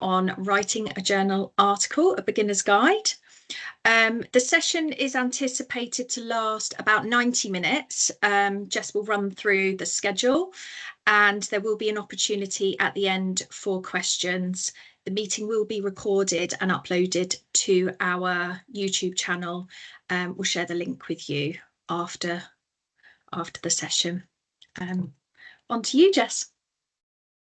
on writing a journal article, a beginner's guide. The session is anticipated to last about 90 minutes. Jess will run through the schedule and there will be an opportunity at the end for questions. The meeting will be recorded and uploaded to our YouTube channel. We'll share the link with you after the session. On to you, Jess.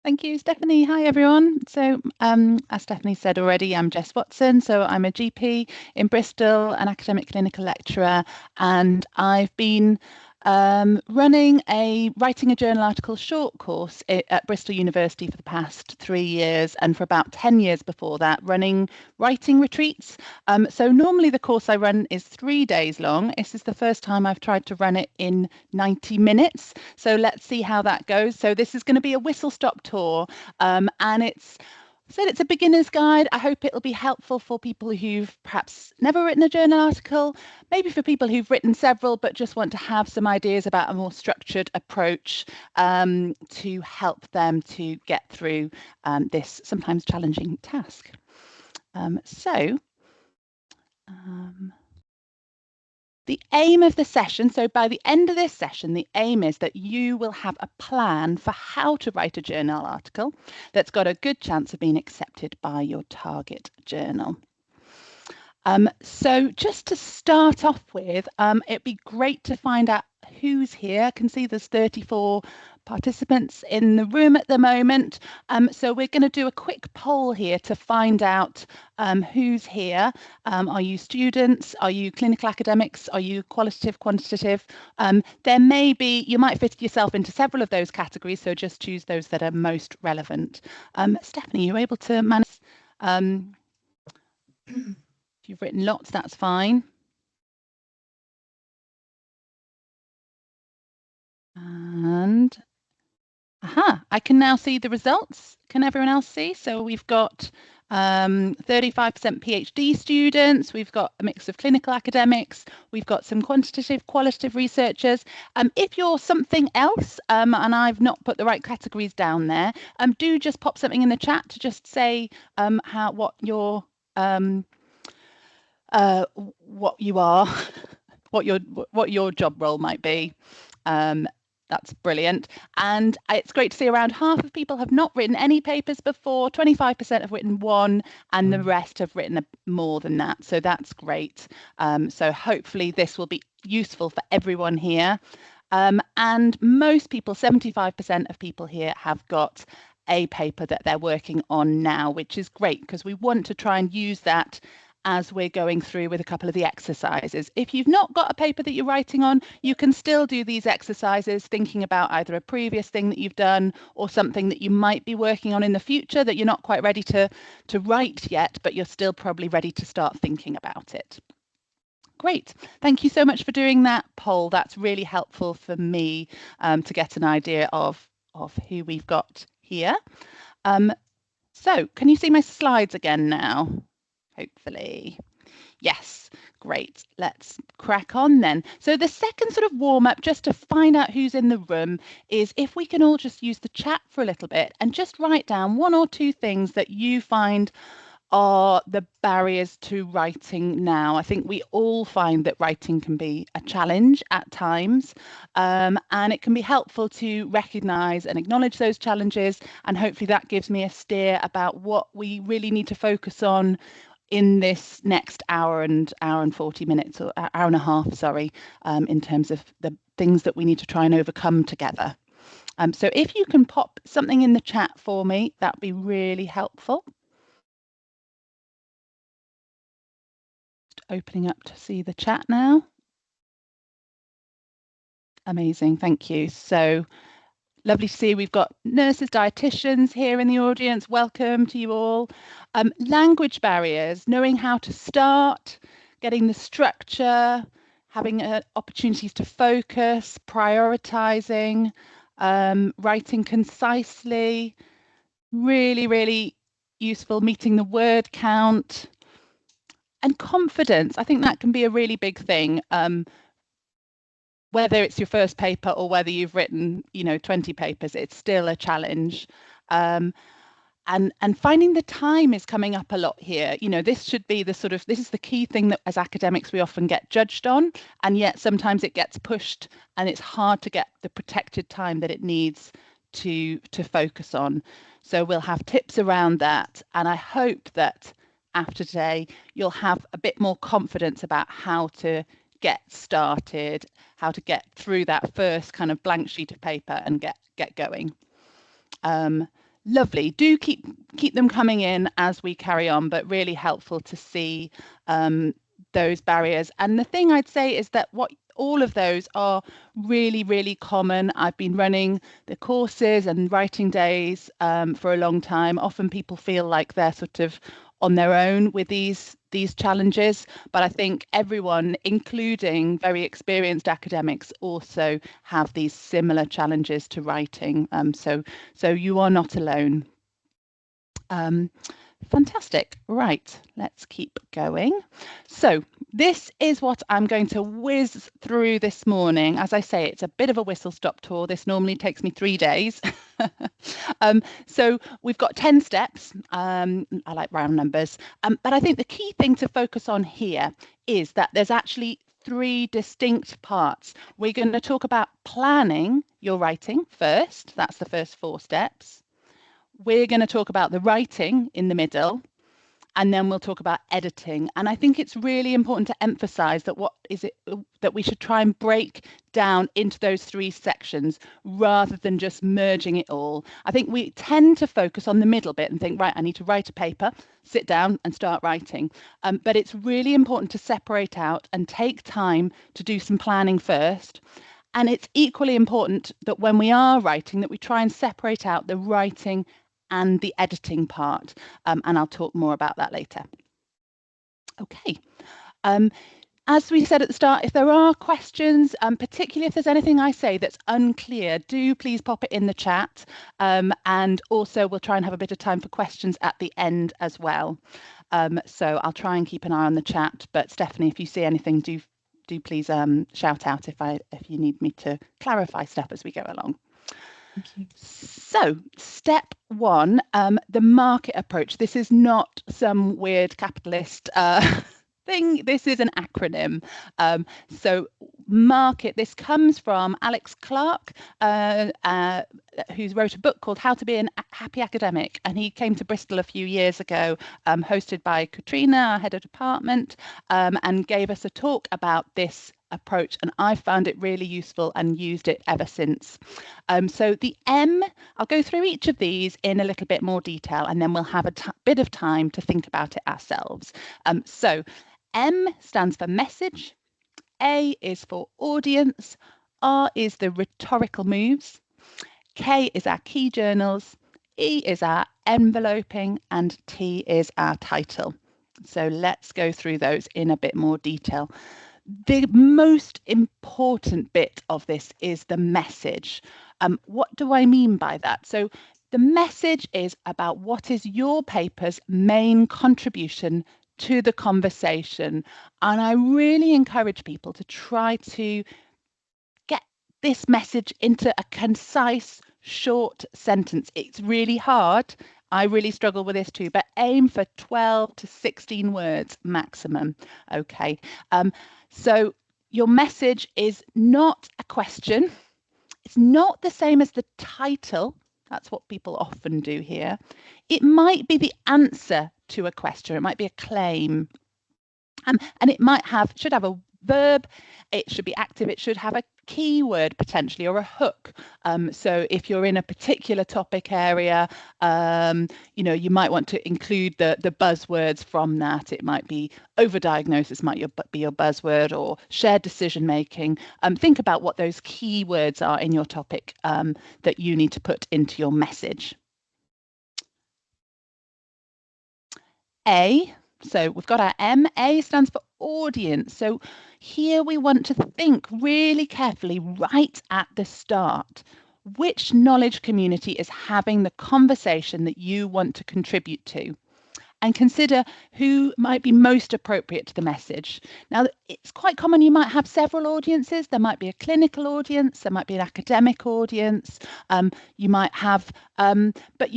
Thank you, Stephanie. Hi, everyone. So as Stephanie said already, I'm Jess Watson. So I'm a GP in Bristol, an academic clinical lecturer, and I've been running a writing a journal article short course at Bristol University for the past 3 years, and for about 10 years before that running writing retreats. So normally the course I run is 3 days long. This is the first time I've tried to run it in 90 minutes. So let's see how that goes. So this is going to be a whistle-stop tour, and it's a beginner's guide. I hope it'll be helpful for people who've perhaps never written a journal article, maybe for people who've written several but just want to have some ideas about a more structured approach to help them to get through this sometimes challenging task. The aim of the session, so by the end of this session, the aim is that you will have a plan for how to write a journal article that's got a good chance of being accepted by your target journal. So just to start off with, it'd be great to find out who's here. I can see there's 34 participants in the room at the moment. So we're going to do a quick poll here to find out who's here. Are you students? Are you clinical academics? Are you qualitative, quantitative? There may be, you might fit yourself into several of those categories, so just choose those that are most relevant. Stephanie, you able to manage? If you've written lots, that's fine. And I can now see the results. Can everyone else see? So we've got 35% PhD students, we've got a mix of clinical academics, we've got some quantitative, qualitative researchers. If you're something else, and I've not put the right categories down there, do just pop something in the chat to just say what you are, what your job role might be. That's brilliant. And it's great to see around half of people have not written any papers before, 25% have written one, and the rest have written more than that. So that's great. So hopefully this will be useful for everyone here. And most people, 75% of people here have got a paper that they're working on now, which is great because we want to try and use that as we're going through with a couple of the exercises. If you've not got a paper that you're writing on, you can still do these exercises thinking about either a previous thing that you've done or something that you might be working on in the future that you're not quite ready to write yet, but you're still probably ready to start thinking about it. Great. Thank you so much for doing that poll. That's really helpful for me to get an idea of who we've got here. So can you see my slides again now? Hopefully. Yes, great. Let's crack on then. So the second sort of warm up, just to find out who's in the room, is if we can all just use the chat for a little bit and just write down 1 or 2 things that you find are the barriers to writing now. I think we all find that writing can be a challenge at times, and it can be helpful to recognise and acknowledge those challenges, and hopefully that gives me a steer about what we really need to focus on in this next hour and 40 minutes, or hour and a half, sorry, in terms of the things that we need to try and overcome together. So if you can pop something in the chat for me, that'd be really helpful. Just opening up to see the chat now. Amazing, thank you. So lovely to see we've got nurses, dietitians here in the audience. Welcome to you all. Language barriers, knowing how to start, getting the structure, having opportunities to focus, prioritising, writing concisely, really, really useful, meeting the word count, and confidence. I think that can be a really big thing. Whether it's your first paper or whether you've written, 20 papers, it's still a challenge. and finding the time is coming up a lot here. You know, this should be this is the key thing that as academics we often get judged on, and yet sometimes it gets pushed and it's hard to get the protected time that it needs to focus on. So we'll have tips around that, and I hope that after today you'll have a bit more confidence about how to get started, how to get through that first kind of blank sheet of paper and get going. Lovely. Do keep them coming in as we carry on, but really helpful to see those barriers. And the thing I'd say is that all of those are really, really common. I've been running the courses and writing days for a long time. Often people feel like they're sort of on their own with these challenges, but I think everyone, including very experienced academics, also have these similar challenges to writing. So you are not alone. Fantastic. Right, let's keep going. So this is what I'm going to whiz through this morning. As I say, it's a bit of a whistle-stop tour. This normally takes me 3 days. So we've got 10 steps. I like round numbers. But I think the key thing to focus on here is that there's actually 3 distinct parts. We're going to talk about planning your writing first. That's the first 4 steps. We're going to talk about the writing in the middle, and then we'll talk about editing. And I think it's really important to emphasize that that we should try and break down into those 3 sections rather than just merging it all. I think we tend to focus on the middle bit and think, right, I need to write a paper, sit down and start writing. But it's really important to separate out and take time to do some planning first. And it's equally important that when we are writing, that we try and separate out the writing and the editing part, and I'll talk more about that later. Okay, as we said at the start, if there are questions, particularly if there's anything I say that's unclear, do please pop it in the chat, and also we'll try and have a bit of time for questions at the end as well. So I'll try and keep an eye on the chat, but Stephanie, if you see anything, do please shout out if you need me to clarify stuff as we go along. Thank you. So step 1, the market approach. This is not some weird capitalist thing. This is an acronym. So market, this comes from Alex Clark, who's wrote a book called How to Be a Happy Academic. And he came to Bristol a few years ago, hosted by Katrina, our head of department, and gave us a talk about this approach, and I found it really useful and used it ever since. So the M, I'll go through each of these in a little bit more detail, and then we'll have a bit of time to think about it ourselves. So M stands for message, A is for audience, R is the rhetorical moves, K is our key journals, E is our enveloping, and T is our title. So let's go through those in a bit more detail. The most important bit of this is the message. What do I mean by that? So the message is about what is your paper's main contribution to the conversation. And I really encourage people to try to get this message into a concise, short sentence. It's really hard. I really struggle with this too, but aim for 12 to 16 words maximum. Okay. So your message is not a question. It's not the same as the title. That's what people often do here. It might be the answer to a question. It might be a claim. And it should have a verb. It should be active. It should have a keyword potentially, or a hook. So if you're in a particular topic area, you know, you might want to include the buzzwords from that. It might be overdiagnosis, might be your buzzword, or shared decision making. Think about what those keywords are in your topic that you need to put into your message. A. So we've got our M. A stands for audience. So here we want to think really carefully right at the start. Which knowledge community is having the conversation that you want to contribute to? And consider who might be most appropriate to the message. Now, it's quite common you might have several audiences. There might be a clinical audience, there might be an academic audience, you might have, but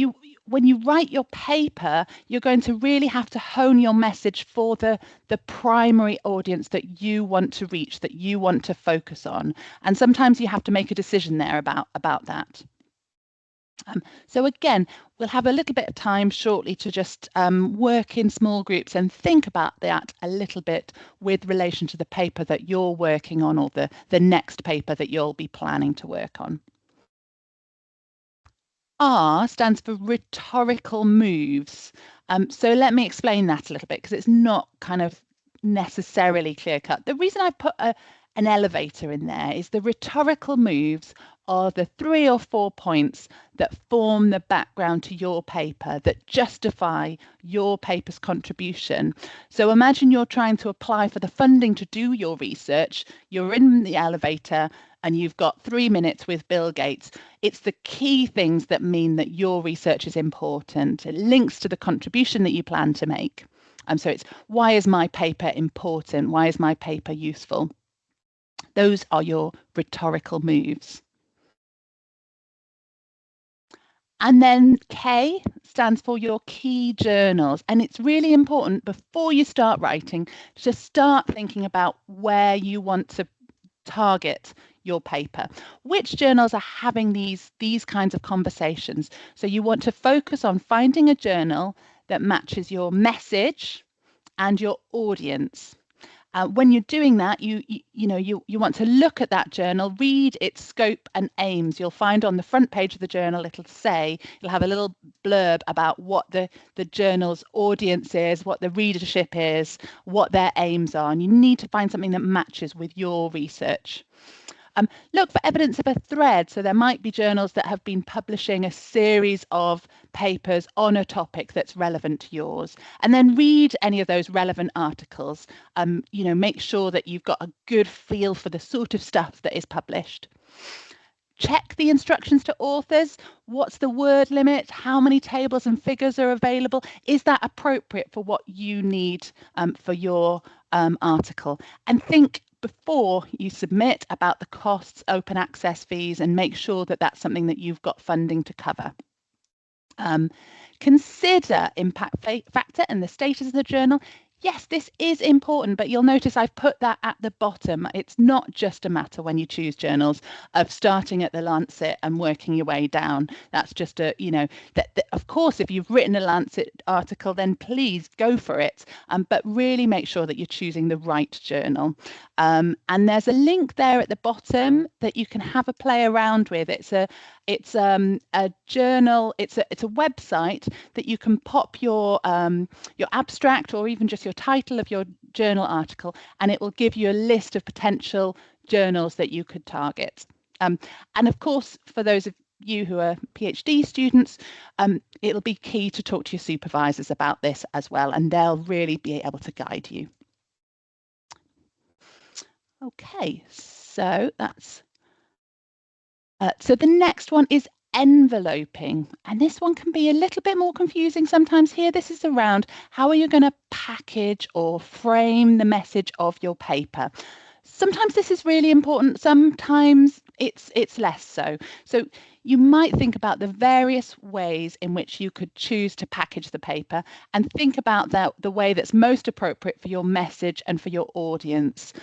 when you write your paper, you're going to really have to hone your message for the primary audience that you want to reach, that you want to focus on. And sometimes you have to make a decision there about that. So again, we'll have a little bit of time shortly to just work in small groups and think about that a little bit with relation to the paper that you're working on, or the next paper that you'll be planning to work on. R stands for rhetorical moves. So let me explain that a little bit, because it's not kind of necessarily clear cut. The reason I put an elevator in there is the rhetorical moves are the 3 or 4 points that form the background to your paper, that justify your paper's contribution. So imagine you're trying to apply for the funding to do your research. You're in the elevator and you've got 3 minutes with Bill Gates. It's the key things that mean that your research is important. It links to the contribution that you plan to make. So it's, why is my paper important? Why is my paper useful? Those are your rhetorical moves. And then K stands for your key journals. And it's really important before you start writing to start thinking about where you want to target your paper. Which journals are having these kinds of conversations? So you want to focus on finding a journal that matches your message and your audience. When you're doing that, you want to look at that journal, read its scope and aims. You'll find on the front page of the journal, it'll have a little blurb about what the journal's audience is, what the readership is, what their aims are, and you need to find something that matches with your research. Look for evidence of a thread. So there might be journals that have been publishing a series of papers on a topic that's relevant to yours, and then read any of those relevant articles. Make sure that you've got a good feel for the sort of stuff that is published. Check the instructions to authors. What's the word limit? How many tables and figures are available? Is that appropriate for what you need for your article? And think before you submit about the costs, open access fees, and make sure that that's something that you've got funding to cover. Consider impact factor and the status of the journal. Yes, this is important, but you'll notice I've put that at the bottom. It's not just a matter, when you choose journals, of starting at the Lancet and working your way down. That's just that of course, if you've written a Lancet article, then please go for it. But really make sure that you're choosing the right journal. And there's a link there at the bottom that you can have a play around with. It's a journal. It's a website that you can pop your abstract, or even just your title of your journal article, and it will give you a list of potential journals that you could target. And of course, for those of you who are PhD students, it'll be key to talk to your supervisors about this as well, and they'll really be able to guide you. Okay, so that's so the next one is enveloping, and this one can be a little bit more confusing sometimes. Here, this is around how are you going to package or frame the message of your paper. Sometimes this is really important, sometimes it's less so. So you might think about the various ways in which you could choose to package the paper, and think about the way that's most appropriate for your message and for your audience.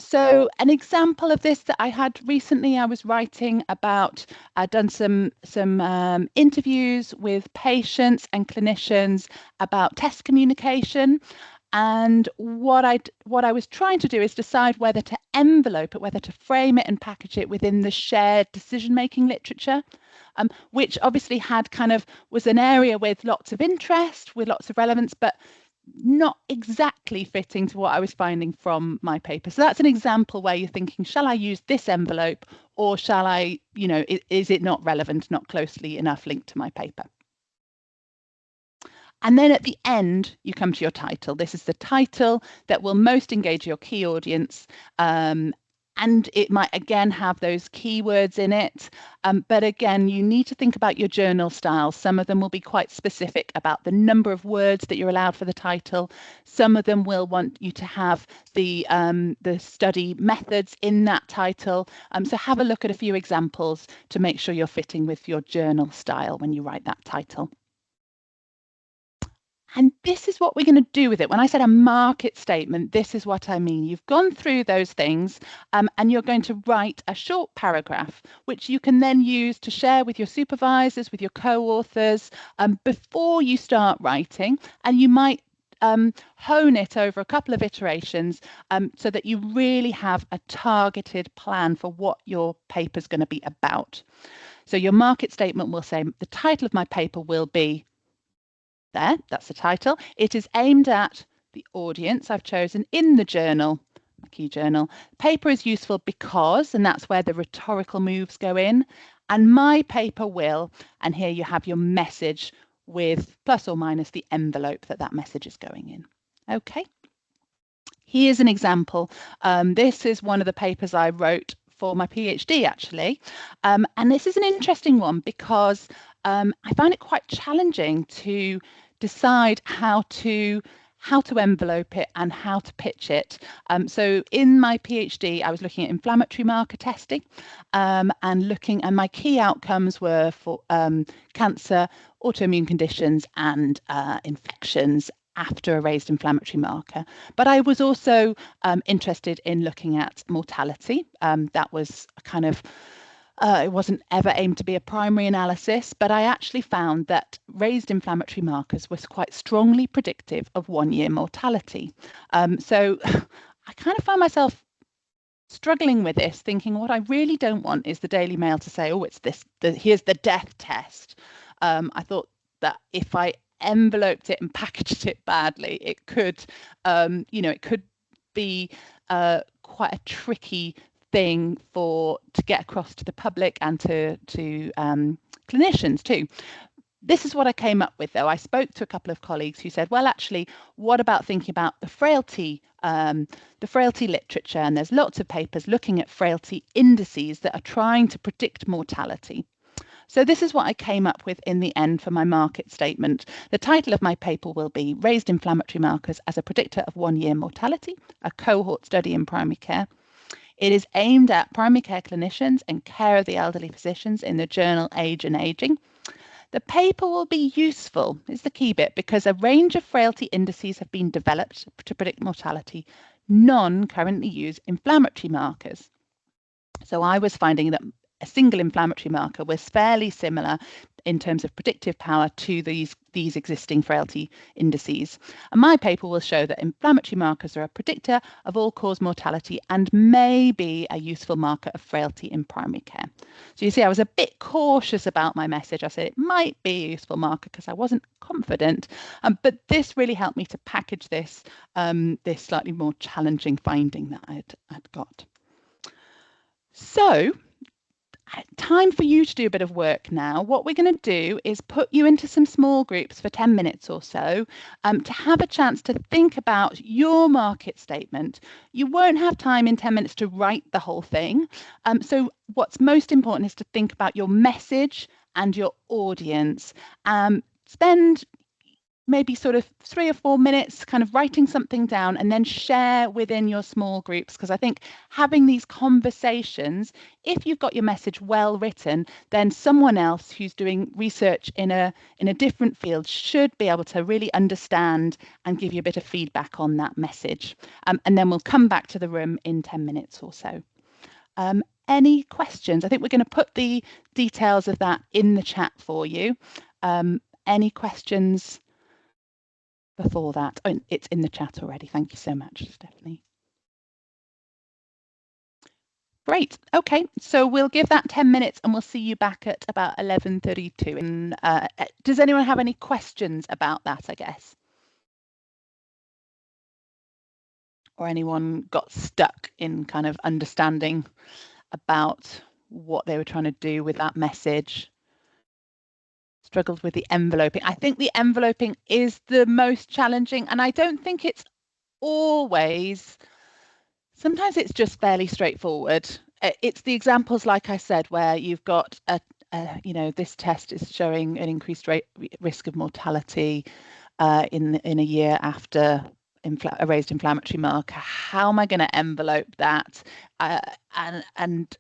So an example of this that I had recently, I was writing about, I'd done some interviews with patients and clinicians about test communication. And what I was trying to do is decide whether to envelope it, whether to frame it and package it within the shared decision-making literature, which obviously was an area with lots of interest, with lots of relevance, but not exactly fitting to what I was finding from my paper. So that's an example where you're thinking, shall I use this envelope, or shall I, is it not relevant, not closely enough linked to my paper? And then at the end, you come to your title. This is the title that will most engage your key audience. and it might again have those keywords in it. But again, you need to think about your journal style. Some of them will be quite specific about the number of words that you're allowed for the title. Some of them will want you to have the study methods in that title. So have a look at a few examples to make sure you're fitting with your journal style when you write that title. And this is what we're going to do with it. When I said a market statement, this is what I mean. You've gone through those things and you're going to write a short paragraph, which you can then use to share with your supervisors, with your co-authors before you start writing. And you might hone it over a couple of iterations so that you really have a targeted plan for what your paper is going to be about. So your market statement will say, the title of my paper will be there, that's the title. It is aimed at the audience I've chosen in the journal, the key journal. Paper is useful because, and that's where the rhetorical moves go in, and my paper will, and here you have your message with plus or minus the envelope that message is going in. Okay. Here's an example. This is one of the papers I wrote for my PhD actually, and this is an interesting one because I found it quite challenging to decide how to envelope it and how to pitch it. So in my PhD, I was looking at inflammatory marker testing and my key outcomes were for cancer, autoimmune conditions and infections after a raised inflammatory marker. But I was also interested in looking at mortality. That was a kind of it wasn't ever aimed to be a primary analysis, but I actually found that raised inflammatory markers was quite strongly predictive of 1-year mortality. So I kind of found myself struggling with this, thinking what I really don't want is the Daily Mail to say, oh, it's this, here's the death test. I thought that if I enveloped it and packaged it badly, it could, it could be quite a tricky thing to get across to the public and to clinicians too. This is what I came up with though. I spoke to a couple of colleagues who said, well, actually, what about thinking about the frailty literature? And there's lots of papers looking at frailty indices that are trying to predict mortality. So this is what I came up with in the end for my market statement. The title of my paper will be Raised Inflammatory Markers as a Predictor of 1-Year Mortality, a cohort study in primary care. It is aimed at primary care clinicians and care of the elderly physicians in the journal Age and Aging. The paper will be useful, is the key bit, because a range of frailty indices have been developed to predict mortality. None currently use inflammatory markers. So I was finding that a single inflammatory marker was fairly similar in terms of predictive power to these existing frailty indices. And my paper will show that inflammatory markers are a predictor of all-cause mortality and may be a useful marker of frailty in primary care. So you see, I was a bit cautious about my message. I said it might be a useful marker because I wasn't confident, but this really helped me to package this slightly more challenging finding that I'd got. So time for you to do a bit of work now. What we're going to do is put you into some small groups for 10 minutes or so to have a chance to think about your market statement. You won't have time in 10 minutes to write the whole thing. So what's most important is to think about your message and your audience. Spend maybe sort of 3 or 4 minutes kind of writing something down and then share within your small groups, because I think having these conversations, if you've got your message well written, then someone else who's doing research in a different field should be able to really understand and give you a bit of feedback on that message. And then we'll come back to the room in 10 minutes or so. Any questions? I think we're going to put the details of that in the chat for you. Any questions before that? Oh, it's in the chat already. Thank you so much, Stephanie. Great. Okay, so we'll give that 10 minutes and we'll see you back at about 11:32. And does anyone have any questions about that, I guess? Or anyone got stuck in kind of understanding about what they were trying to do with that message? Struggled with the enveloping. I think the enveloping is the most challenging, and I don't think it's always Sometimes it's just fairly straightforward. It's the examples, like I said, where you've got this test is showing an increased risk of mortality in a year after a raised inflammatory marker. How am I going to envelope that? And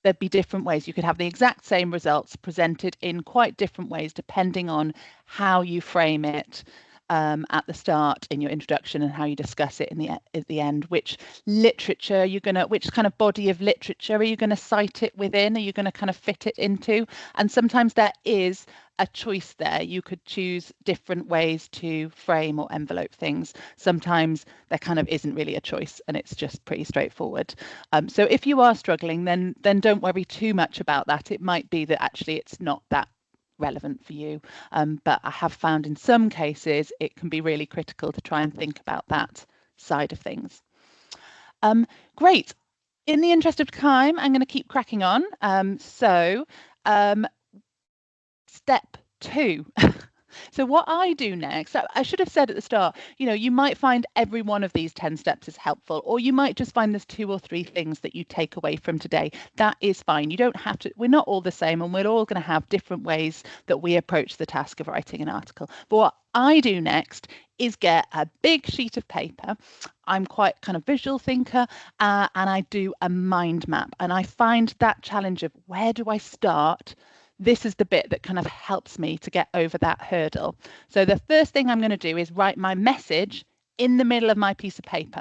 there'd be different ways. You could have the exact same results presented in quite different ways depending on how you frame it at the start in your introduction and how you discuss it at the end. Which literature which kind of body of literature are you going to cite it within? Are you going to kind of fit it into? And sometimes there is a choice there. You could choose different ways to frame or envelope things. Sometimes there kind of isn't really a choice and it's just pretty straightforward. So if you are struggling, then don't worry too much about that. It might be that actually it's not that relevant for you, but I have found in some cases it can be really critical to try and think about that side of things. Great. In the interest of time, I'm going to keep cracking on. Step 2. So what I do next, I should have said at the start, you might find every one of these 10 steps is helpful, or you might just find there's 2 or 3 things that you take away from today. That is fine. You don't have to, we're not all the same, and we're all going to have different ways that we approach the task of writing an article. But what I do next is get a big sheet of paper. I'm quite kind of visual thinker, and I do a mind map, and I find that challenge of where do I start? This is the bit that kind of helps me to get over that hurdle. So the first thing I'm going to do is write my message in the middle of my piece of paper.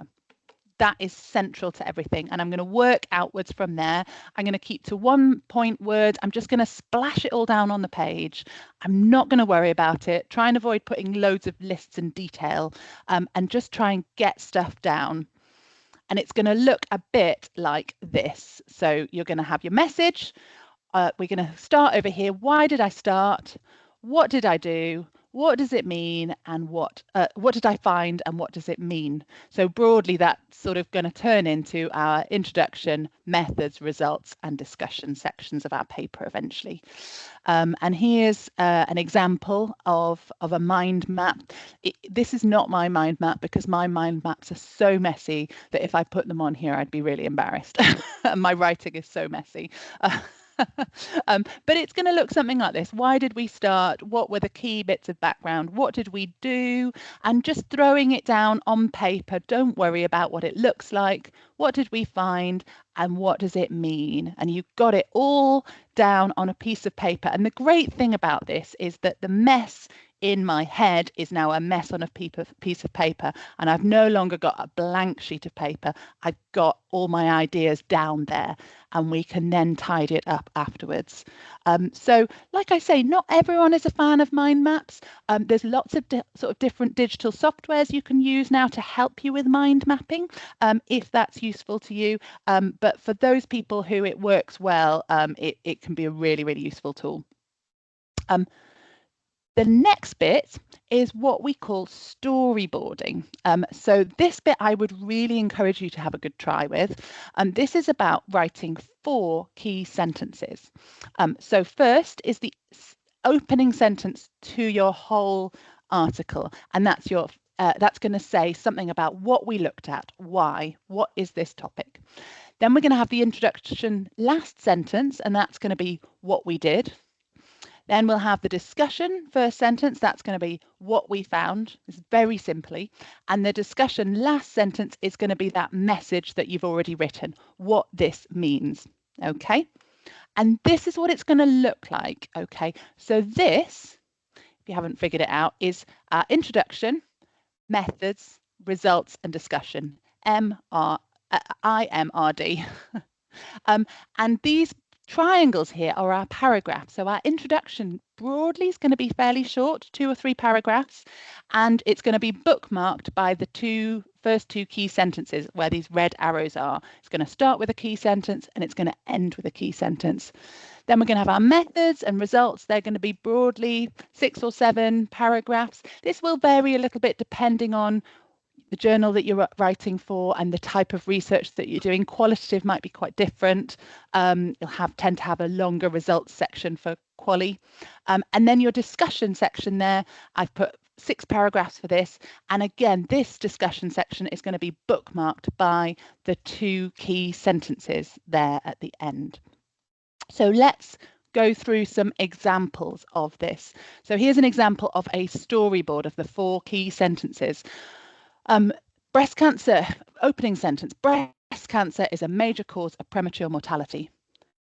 That is central to everything. And I'm going to work outwards from there. I'm going to keep to 1-point words. I'm just going to splash it all down on the page. I'm not going to worry about it. Try and avoid putting loads of lists and detail, and just try and get stuff down. And it's going to look a bit like this. So you're going to have your message. We're going to start over here. Why did I start? What did I do? What does it mean? And what did I find? And what does it mean? So broadly, that's sort of going to turn into our introduction, methods, results, and discussion sections of our paper eventually. And here's an example of a mind map. This is not my mind map because my mind maps are so messy that if I put them on here, I'd be really embarrassed. My writing is so messy. But it's going to look something like this. Why did we start? What were the key bits of background? What did we do? And just throwing it down on paper. Don't worry about what it looks like. What did we find? And what does it mean? And you've got it all down on a piece of paper. And the great thing about this is that the mess in my head is now a mess on a piece of paper, and I've no longer got a blank sheet of paper. I've got all my ideas down there, and we can then tidy it up afterwards. So like I say, not everyone is a fan of mind maps. There's lots of sort of different digital softwares you can use now to help you with mind mapping, if that's useful to you. But for those people who it works well, it can be a really, really useful tool. The next bit is what we call storyboarding. So this bit I would really encourage you to have a good try with. This is about writing 4 key sentences. So first is the opening sentence to your whole article, and that's going to say something about what we looked at, why, what is this topic. Then we're going to have the introduction last sentence, and that's going to be what we did. Then we'll have the discussion first sentence. That's going to be what we found. It's very simply. And the discussion last sentence is going to be that message that you've already written, what this means. Okay. And this is what it's going to look like. Okay. So this, if you haven't figured it out, is our introduction, methods, results, and discussion. IMRD. And these triangles here are our paragraphs. So our introduction broadly is going to be fairly short, 2 or 3 paragraphs, and it's going to be bookmarked by the first two key sentences where these red arrows are. It's going to start with a key sentence and it's going to end with a key sentence. Then we're going to have our methods and results. They're going to be broadly 6 or 7 paragraphs. This will vary a little bit depending on the journal that you're writing for and the type of research that you're doing. Qualitative might be quite different. You'll tend to have a longer results section for quali. And then your discussion section there, I've put 6 paragraphs for this. And again, this discussion section is going to be bookmarked by the 2 key sentences there at the end. So let's go through some examples of this. So here's an example of a storyboard of the 4 key sentences. Breast cancer, opening sentence, breast cancer is a major cause of premature mortality.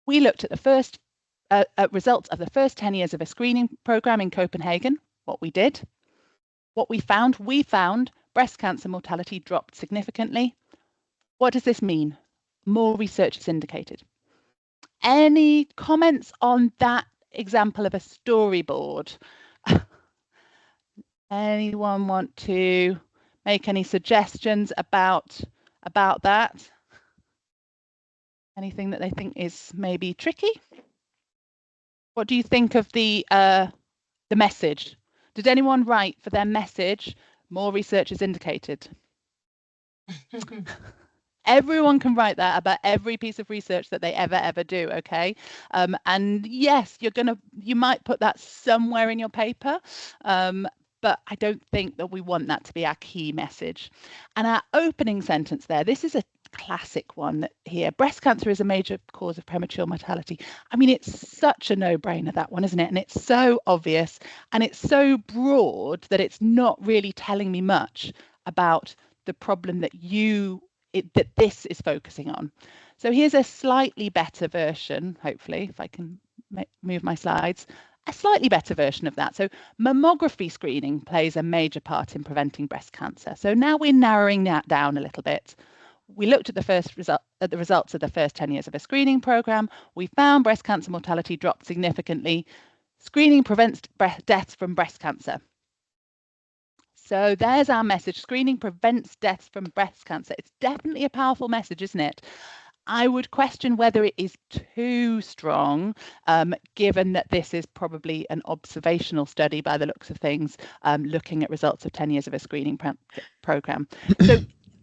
We looked at the first results of the first 10 years of a screening program in Copenhagen. What we did, what we found breast cancer mortality dropped significantly. What does this mean? More research is indicated. Any comments on that example of a storyboard? Anyone want to make any suggestions about that? Anything that they think is maybe tricky? What do you think of the message? Did anyone write for their message, more research is indicated? Everyone can write that about every piece of research that they ever do, okay? And yes, you might put that somewhere in your paper, but I don't think that we want that to be our key message. And our opening sentence there, this is a classic one here. Breast cancer is a major cause of premature mortality. I mean, it's such a no-brainer, that one, isn't it? And it's so obvious and it's so broad that it's not really telling me much about the problem that that this is focusing on. So here's a slightly better version, hopefully, if I can move my slides, a slightly better version of that. So mammography screening plays a major part in preventing breast cancer. So now we're narrowing that down a little bit. We looked at the results of the first 10 years of a screening program. We found breast cancer mortality dropped significantly. Screening prevents deaths from breast cancer. So there's our message. Screening prevents deaths from breast cancer. It's definitely a powerful message, isn't it? I would question whether it is too strong, given that this is probably an observational study by the looks of things, looking at results of 10 years of a screening program. So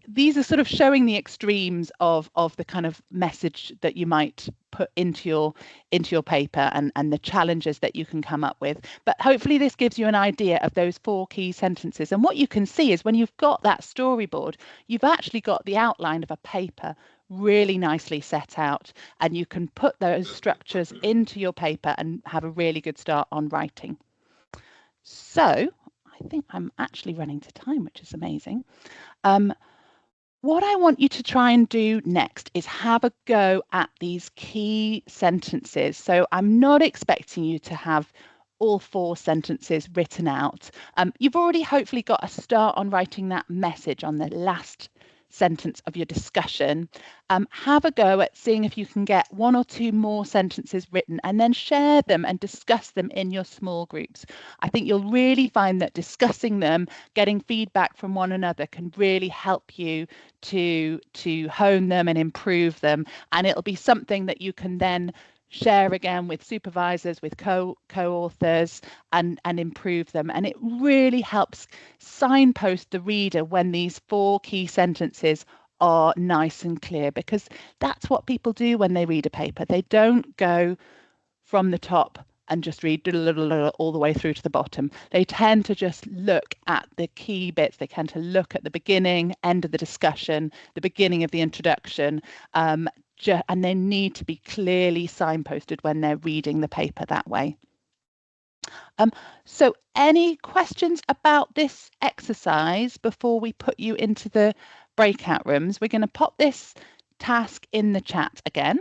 these are sort of showing the extremes of the kind of message that you might put into your paper and the challenges that you can come up with. But hopefully this gives you an idea of those 4 key sentences. And what you can see is when you've got that storyboard, you've actually got the outline of a paper really nicely set out, and you can put those structures into your paper and have a really good start on writing. So I think I'm actually running to time, which is amazing. What I want you to try and do next is have a go at these key sentences. So I'm not expecting you to have all 4 sentences written out. You've already hopefully got a start on writing that message on the last sentence of your discussion. Have a go at seeing if you can get 1 or 2 more sentences written and then share them and discuss them in your small groups. I think you'll really find that discussing them, getting feedback from one another can really help you to hone them and improve them. And it'll be something that you can then share again with supervisors, with co-authors, and improve them. And it really helps signpost the reader when these 4 key sentences are nice and clear, because that's what people do when they read a paper. They don't go from the top and just read all the way through to the bottom. They tend to just look at the key bits. They tend to look at the beginning, end of the discussion, the beginning of the introduction, and they need to be clearly signposted when they're reading the paper that way. So any questions about this exercise before we put you into the breakout rooms? We're going to pop this task in the chat again,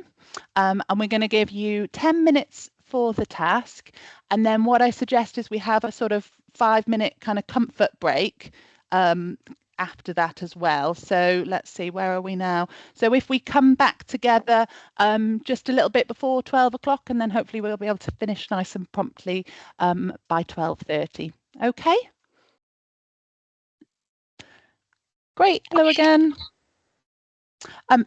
and we're going to give you 10 minutes for the task. And then what I suggest is we have a sort of 5-minute kind of comfort break after that as well. So let's see, where are we now? So if we come back together just a little bit before 12 o'clock, and then hopefully we'll be able to finish nice and promptly by 12:30. Okay. Great. Hello again.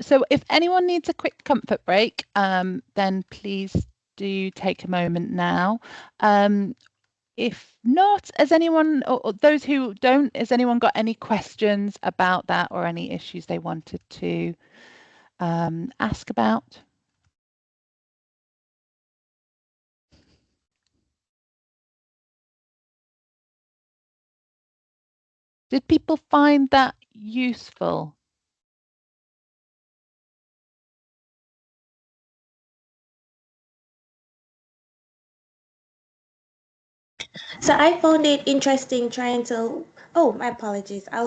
So if anyone needs a quick comfort break, then please do take a moment now. If not, has anyone, or those who don't, has anyone got any questions about that or any issues they wanted to ask about? Did people find that useful? So I found it interesting trying to, oh, my apologies. I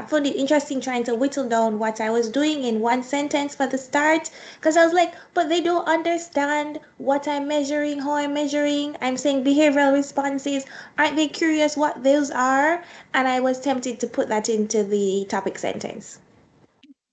found it interesting trying to whittle down what I was doing in one sentence for the start. Because I was like, but they don't understand what I'm measuring, how I'm measuring. I'm saying behavioral responses. Aren't they curious what those are? And I was tempted to put that into the topic sentence.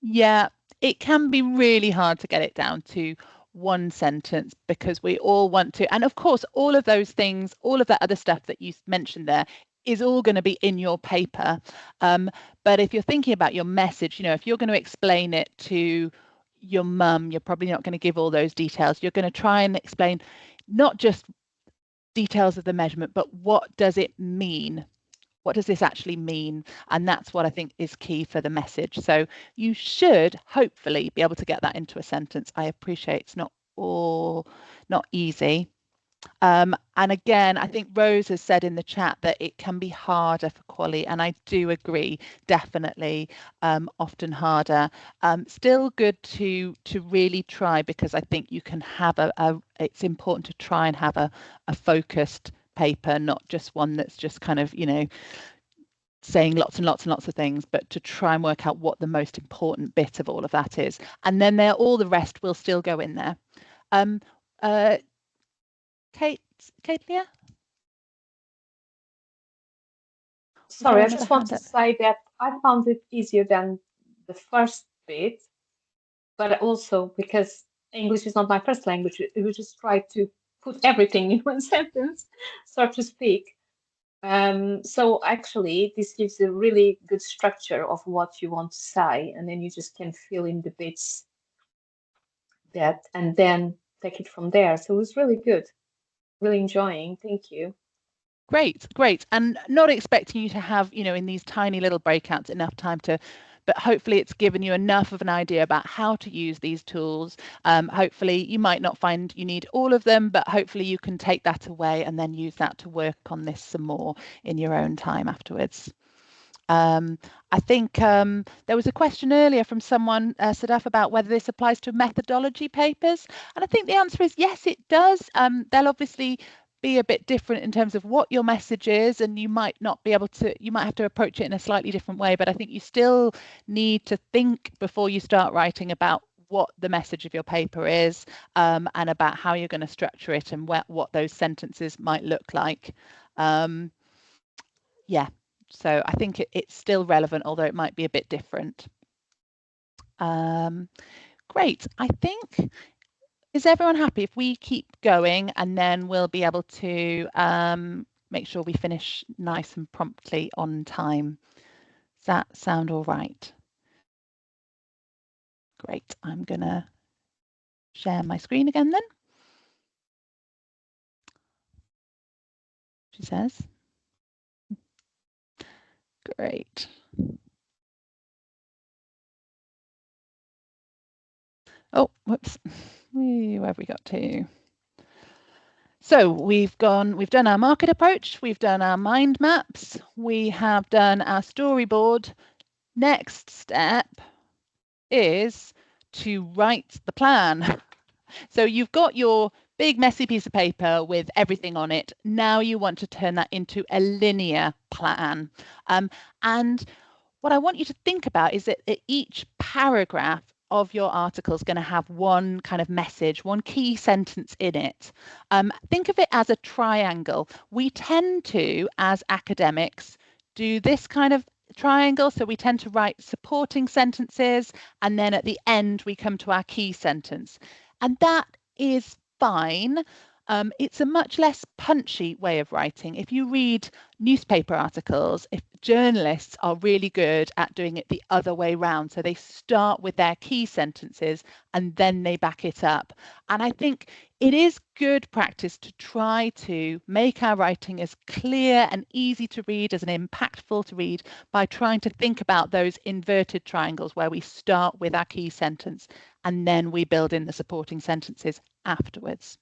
Yeah, it can be really hard to get it down to one sentence because we all want to. And of course, all of those things, all of that other stuff that you mentioned there is all going to be in your paper. But if you're thinking about your message, if you're going to explain it to your mum, you're probably not going to give all those details. You're going to try and explain not just details of the measurement, but what does it mean? What does this actually mean? And that's what I think is key for the message. So you should hopefully be able to get that into a sentence. I appreciate it's not easy. And again, I think Rose has said in the chat that it can be harder for quali, and I do agree, definitely, often harder. Still good to really try, because I think you can have it's important to try and have a focused paper, not just one that's just kind of, saying lots and lots and lots of things, but to try and work out what the most important bit of all of that is. And then all the rest will still go in there. Kate Leah? Sorry, I just want to say that I found it easier than the first bit, but also because English is not my first language, we just try to put everything in one sentence, so to speak. So actually, this gives a really good structure of what you want to say, and then you just can fill in the bits and then take it from there. So it was really good, really enjoying. Thank you. Great. And not expecting you to have, in these tiny little breakouts enough time but hopefully it's given you enough of an idea about how to use these tools. Hopefully you might not find you need all of them, but hopefully you can take that away and then use that to work on this some more in your own time afterwards. I think there was a question earlier from someone, Sadaf, about whether this applies to methodology papers. And I think the answer is yes, it does. They'll obviously be a bit different in terms of what your message is, and you might have to approach it in a slightly different way, but I think you still need to think before you start writing about what the message of your paper is, and about how you're going to structure it and what those sentences might look like. Yeah, so I think it's still relevant, although it might be a bit different. Great. I think, is everyone happy if we keep going, and then we'll be able to make sure we finish nice and promptly on time? Does that sound all right? Great. I'm going to share my screen again then. She says. Great. Oh, whoops. Where have we got to? So we've done our market approach, we've done our mind maps, we have done our storyboard. Next step is to write the plan. So you've got your big messy piece of paper with everything on it. Now you want to turn that into a linear plan. And what I want you to think about is that each paragraph of your article is going to have one kind of message, one key sentence in it. Think of it as a triangle. We tend to, as academics, do this kind of triangle. So we tend to write supporting sentences, and then at the end we come to our key sentence. And that is fine. It's a much less punchy way of writing. If you read newspaper articles, if journalists are really good at doing it the other way round. So they start with their key sentences and then they back it up. And I think it is good practice to try to make our writing as clear and easy to read, as an impactful to read, by trying to think about those inverted triangles where we start with our key sentence and then we build in the supporting sentences afterwards.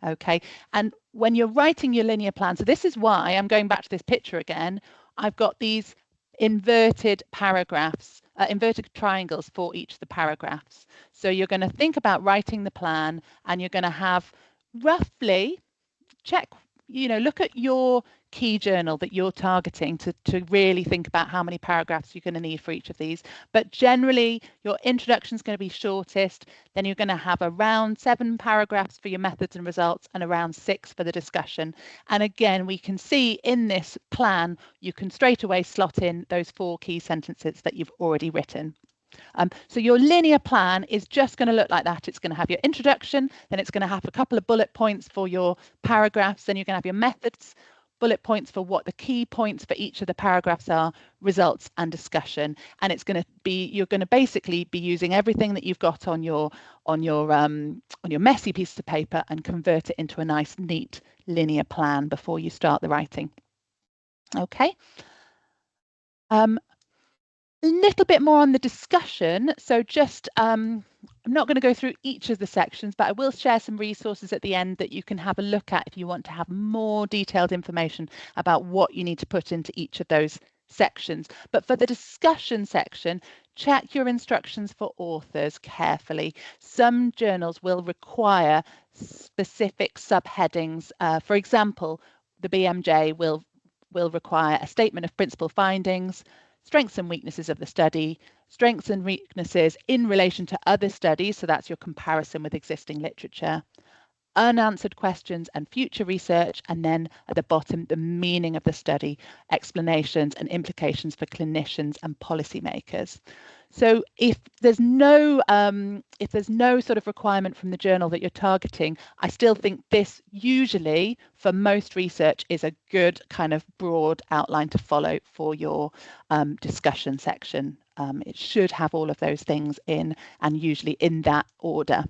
Okay, and when you're writing your linear plan, so this is why I'm going back to this picture again, I've got these inverted paragraphs, inverted triangles for each of the paragraphs. So you're going to think about writing the plan, and you're going to have roughly check, look at your key journal that you're targeting to really think about how many paragraphs you're going to need for each of these. But generally, your introduction is going to be shortest. Then you're going to have around 7 paragraphs for your methods and results and around 6 for the discussion. And again, we can see in this plan, you can straight away slot in those 4 key sentences that you've already written. So your linear plan is just going to look like that. It's going to have your introduction, then it's going to have a couple of bullet points for your paragraphs, then you're going to have your methods, bullet points for what the key points for each of the paragraphs are, results and discussion. And it's going to be, you're going to basically be using everything that you've got on your messy piece of paper and convert it into a nice, neat linear plan before you start the writing. Okay. A little bit more on the discussion. So just, I'm not going to go through each of the sections, but I will share some resources at the end that you can have a look at if you want to have more detailed information about what you need to put into each of those sections. But for the discussion section, check your instructions for authors carefully. Some journals will require specific subheadings. For example, the BMJ will require a statement of principal findings, strengths and weaknesses of the study, strengths and weaknesses in relation to other studies, so that's your comparison with existing literature, unanswered questions and future research, and then at the bottom, the meaning of the study, explanations and implications for clinicians and policymakers. So if there's no sort of requirement from the journal that you're targeting, I still think this usually for most research is a good kind of broad outline to follow for your discussion section. It should have all of those things in, and usually in that order.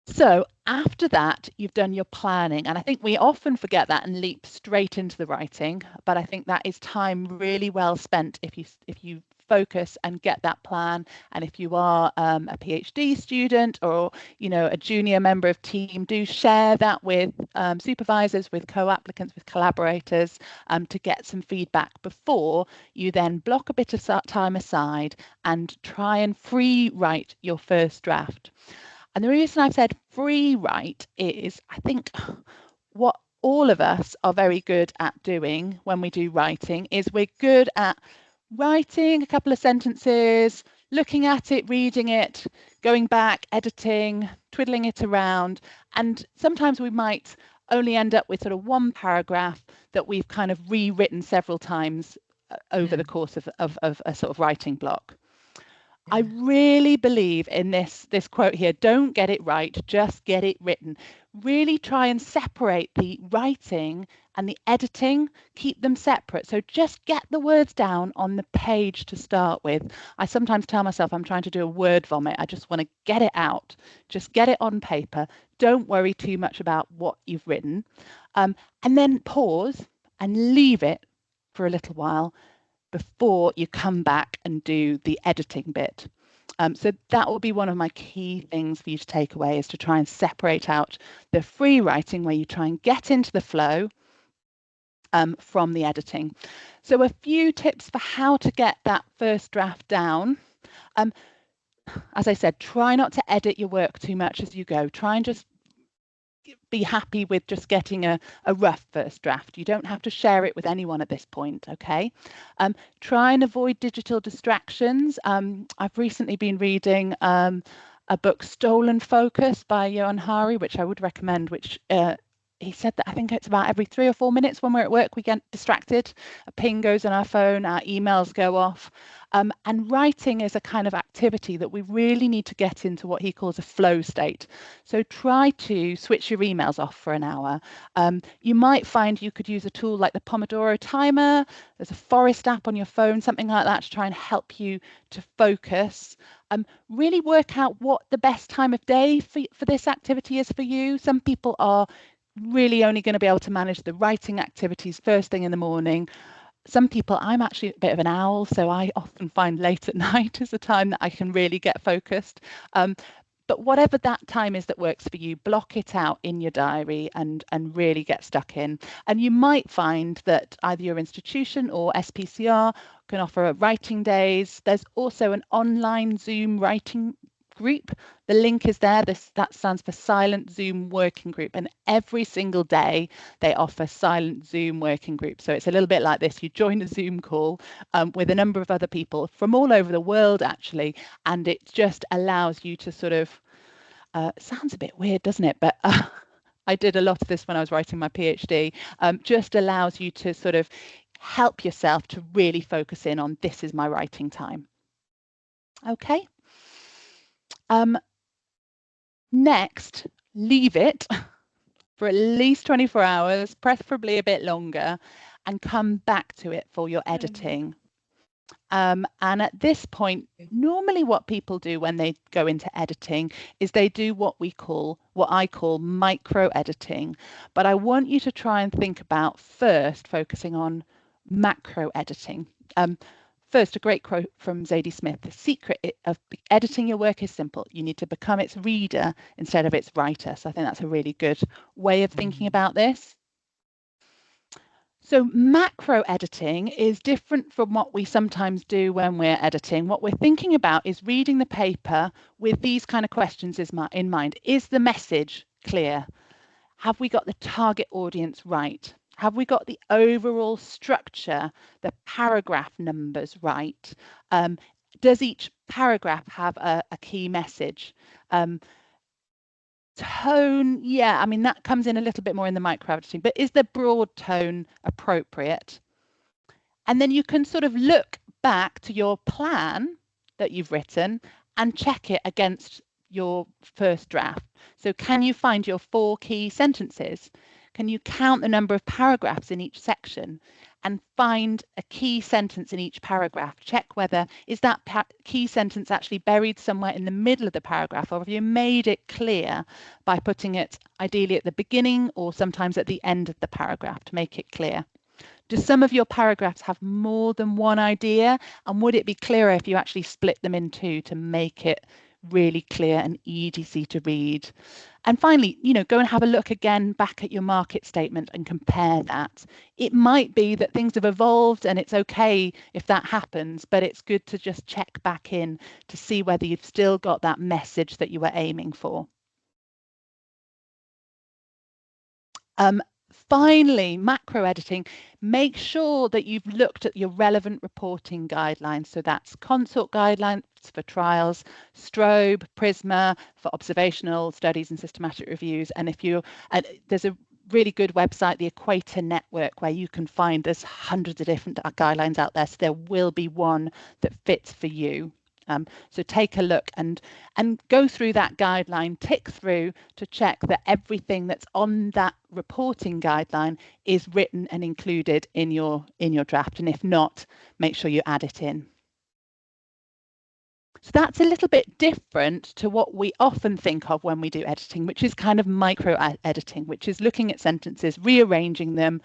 So after that, you've done your planning, and I think we often forget that and leap straight into the writing, but I think that is time really well spent if you focus and get that plan. And if you are a PhD student or a junior member of team, do share that with supervisors, with co-applicants, with collaborators to get some feedback before you then block a bit of time aside and try and free write your first draft. And the reason I've said free write is I think what all of us are very good at doing when we do writing is we're good at writing a couple of sentences, looking at it, reading it, going back, editing, twiddling it around. And sometimes we might only end up with sort of one paragraph that we've kind of rewritten several times over the course of a sort of writing block. I really believe in this quote here, don't get it right, just get it written. Really try and separate the writing and the editing, keep them separate. So just get the words down on the page to start with. I sometimes tell myself I'm trying to do a word vomit. I just want to get it out, just get it on paper. Don't worry too much about what you've written. And then pause and leave it for a little while before you come back and do the editing bit. So that will be one of my key things for you to take away, is to try and separate out the free writing where you try and get into the flow from the editing. So a few tips for how to get that first draft down. As I said, try not to edit your work too much as you go. Try and just be happy with just getting a rough first draft. You don't have to share it with anyone at this point, okay? Try and avoid digital distractions. I've recently been reading a book, Stolen Focus by Johan Hari, which I would recommend, which he said that I think it's about every 3 or 4 minutes when we're at work, we get distracted. A ping goes on our phone, our emails go off. And writing is a kind of activity that we really need to get into what he calls a flow state. So try to switch your emails off for an hour. You might find you could use a tool like the Pomodoro timer. There's a Forest app on your phone, something like that, to try and help you to focus. Really work out what the best time of day for this activity is for you. Some people are really only going to be able to manage the writing activities first thing in the morning. Some people, I'm actually a bit of an owl, so I often find late at night is the time that I can really get focused. But But whatever that time is that works for you, block it out in your diary and really get stuck in. And you might find that either your institution or SPCR can offer writing days. There's also an online Zoom writing group. The link is there. That stands for Silent Zoom Working Group, and every single day they offer Silent Zoom Working Group. So it's a little bit like this. You join a Zoom call with a number of other people from all over the world, actually, and it just allows you to sort of sounds a bit weird, doesn't it? But I did a lot of this when I was writing my PhD. Just allows you to sort of help yourself to really focus in on, this is my writing time. Okay. Next, leave it for at least 24 hours, preferably a bit longer, and come back to it for your editing. And at this point, normally what people do when they go into editing is they do what I call micro editing. But I want you to try and think about first focusing on macro editing. First, a great quote from Zadie Smith: the secret of editing your work is simple. You need to become its reader instead of its writer. So I think that's a really good way of thinking about this. So macro editing is different from what we sometimes do when we're editing. What we're thinking about is reading the paper with these kind of questions in mind. Is the message clear? Have we got the target audience right? Have we got the overall structure, the paragraph numbers right? Does each paragraph have a key message? Tone, yeah, I mean, that comes in a little bit more in the micro editing, but is the broad tone appropriate? And then you can sort of look back to your plan that you've written and check it against your first draft. So can you find your 4 key sentences? Can you count the number of paragraphs in each section and find a key sentence in each paragraph? Check whether is that key sentence actually buried somewhere in the middle of the paragraph, or have you made it clear by putting it ideally at the beginning or sometimes at the end of the paragraph to make it clear? Do some of your paragraphs have more than one idea? And would it be clearer if you actually split them in 2 to make it really clear and easy to read? And finally, go and have a look again back at your market statement and compare that. It might be that things have evolved and it's okay if that happens, but it's good to just check back in to see whether you've still got that message that you were aiming for. Finally, macro editing, make sure that you've looked at your relevant reporting guidelines. So that's consort guidelines for trials, Strobe, Prisma for observational studies and systematic reviews. And there's a really good website, the Equator Network, where you can find there's hundreds of different guidelines out there. So there will be one that fits for you. So take a look and go through that guideline, tick through to check that everything that's on that reporting guideline is written and included in your draft. And if not, make sure you add it in. So that's a little bit different to what we often think of when we do editing, which is kind of micro editing, which is looking at sentences, rearranging them,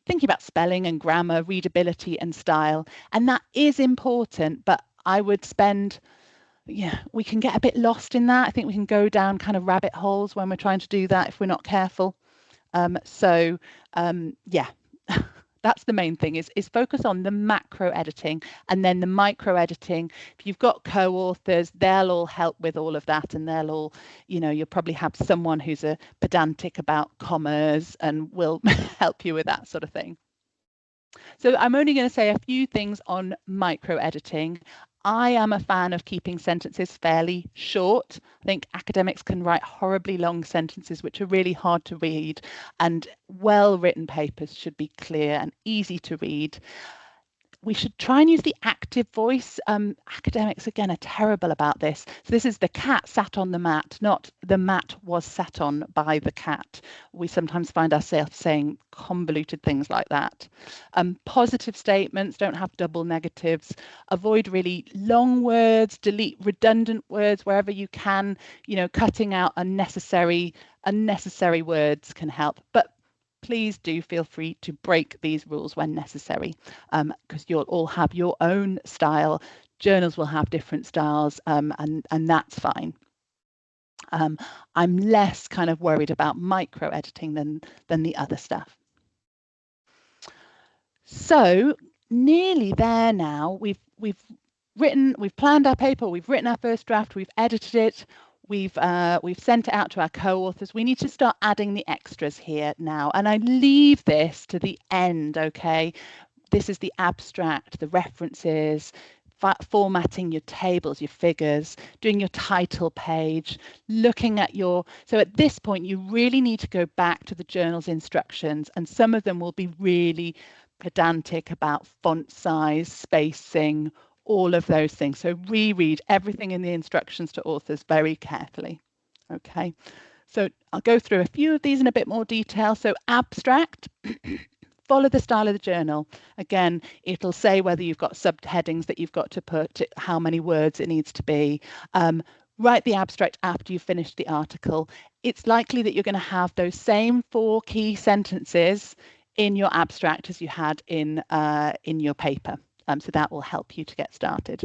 thinking about spelling and grammar, readability and style. And that is important, but I would we can get a bit lost in that. I think we can go down kind of rabbit holes when we're trying to do that if we're not careful. Yeah, that's the main thing is focus on the macro editing, and then the micro editing. If you've got co-authors, they'll all help with all of that, and they'll all, you'll probably have someone who's a pedantic about commas and will help you with that sort of thing. So I'm only going to say a few things on micro editing. I am a fan of keeping sentences fairly short. I think academics can write horribly long sentences which are really hard to read, and well-written papers should be clear and easy to read. We should try and use the active voice. Academics, again, are terrible about this. So this is the cat sat on the mat, not the mat was sat on by the cat. We sometimes find ourselves saying convoluted things like that. Positive statements, don't have double negatives. Avoid really long words, delete redundant words wherever you can. Cutting out unnecessary words can help. But please do feel free to break these rules when necessary, because you'll all have your own style Journals will have different styles, and that's fine. I'm less kind of worried about micro editing than the other stuff. So nearly there now. We've planned our paper, we've written our first draft, we've edited it, we've sent it out to our co-authors. We need to start adding the extras here now, and I leave this to the end. Okay, this is the abstract, the references, formatting your tables, your figures, doing your title page, looking at so at this point you really need to go back to the journal's instructions, and some of them will be really pedantic about font size, spacing, all of those things. So reread everything in the instructions to authors very carefully. Okay, so I'll go through a few of these in a bit more detail. So abstract, follow the style of the journal. Again, it'll say whether you've got subheadings that you've got to put, how many words it needs to be. Write the abstract after you've finished the article. It's likely that you're going to have those same 4 key sentences in your abstract as you had in your paper. So that will help you to get started.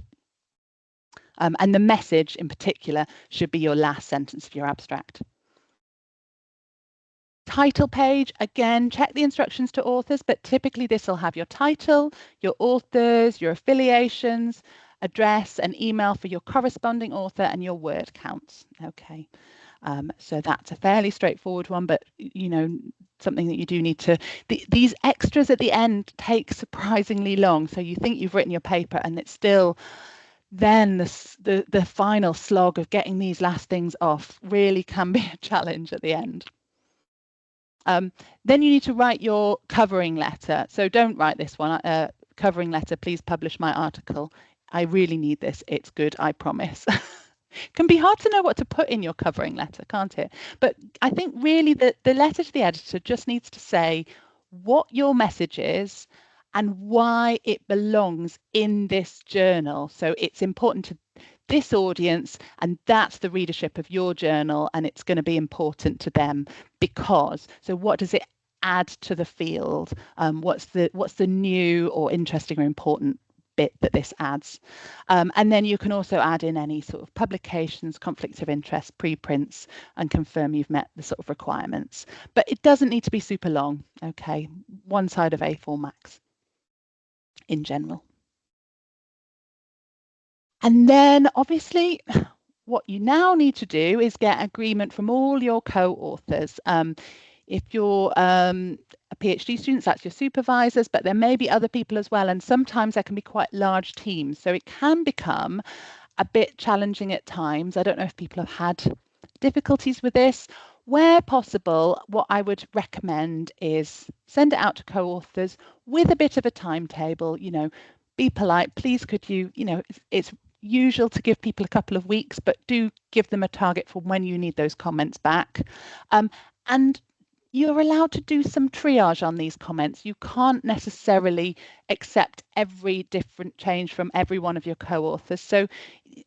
And the message in particular should be your last sentence of your abstract. Title page, again, check the instructions to authors, but typically this will have your title, your authors, your affiliations, address and email for your corresponding author, and your word counts. Okay, so that's a fairly straightforward one, but something that you do need to, these extras at the end take surprisingly long. So you think you've written your paper and it's still, then the final slog of getting these last things off really can be a challenge at the end. Then you need to write your covering letter. So don't write this one, covering letter, please publish my article. I really need this, it's good, I promise. Can be hard to know what to put in your covering letter, can't it? But I think really the letter to the editor just needs to say what your message is and why it belongs in this journal. So it's important to this audience, and that's the readership of your journal, and it's going to be important to them because. So what does it add to the field? What's the new or interesting or important bit that this adds? And then you can also add in any sort of publications, conflicts of interest, preprints, and confirm you've met the sort of requirements. But it doesn't need to be super long. Okay, one side of A4 max in general. And then obviously what you now need to do is get agreement from all your co-authors. If you're a PhD student, that's your supervisors, but there may be other people as well. And sometimes there can be quite large teams. So it can become a bit challenging at times. I don't know if people have had difficulties with this. Where possible, what I would recommend is send it out to co-authors with a bit of a timetable. Be polite, please could you, it's usual to give people a couple of weeks, but do give them a target for when you need those comments back. And you're allowed to do some triage on these comments. You can't necessarily accept every different change from every one of your co-authors. So